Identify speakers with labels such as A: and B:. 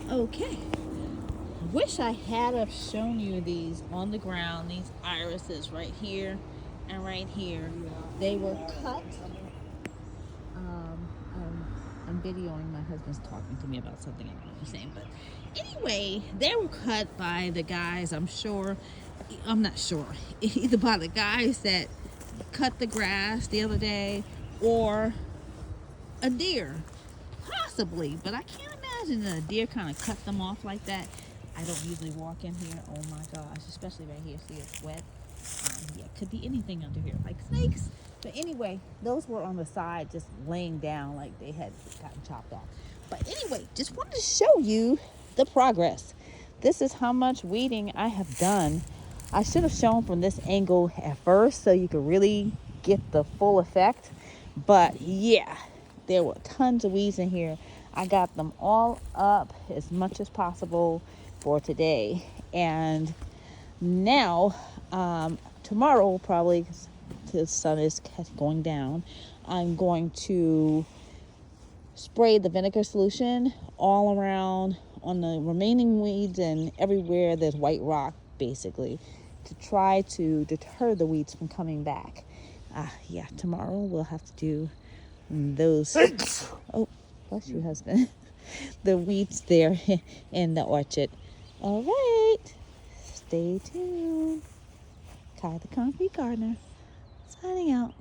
A: Okay. Wish I had have shown you these on the ground, these irises right here and right here. They were cut. Um, um, I'm videoing my husband's talking to me about something I don't know what he's saying, but anyway, they were cut by the guys. I'm not sure, either by the guys that cut the grass the other day or a deer, possibly. But I can't imagine that a deer kind of cut them off like that. I don't usually walk in here. Oh my gosh, especially right here. See, it's wet. Yeah, could be anything under here, like snakes. But anyway, those were on the side, just laying down like they had gotten chopped off. But anyway, just wanted to show you the progress. This is how much weeding I have done. I should have shown from this angle at first so you could really get the full effect. But yeah, there were tons of weeds in here. I got them all up as much as possible for today. And now, tomorrow probably, because the sun is going down, I'm going to spray the vinegar solution all around on the remaining weeds and everywhere there's white rock, basically, to try to deter the weeds from coming back. Yeah, tomorrow we'll have to do those. Oh, bless you, husband. The weeds there in the orchard. All right, stay tuned. Kai the Concrete Gardener, signing out.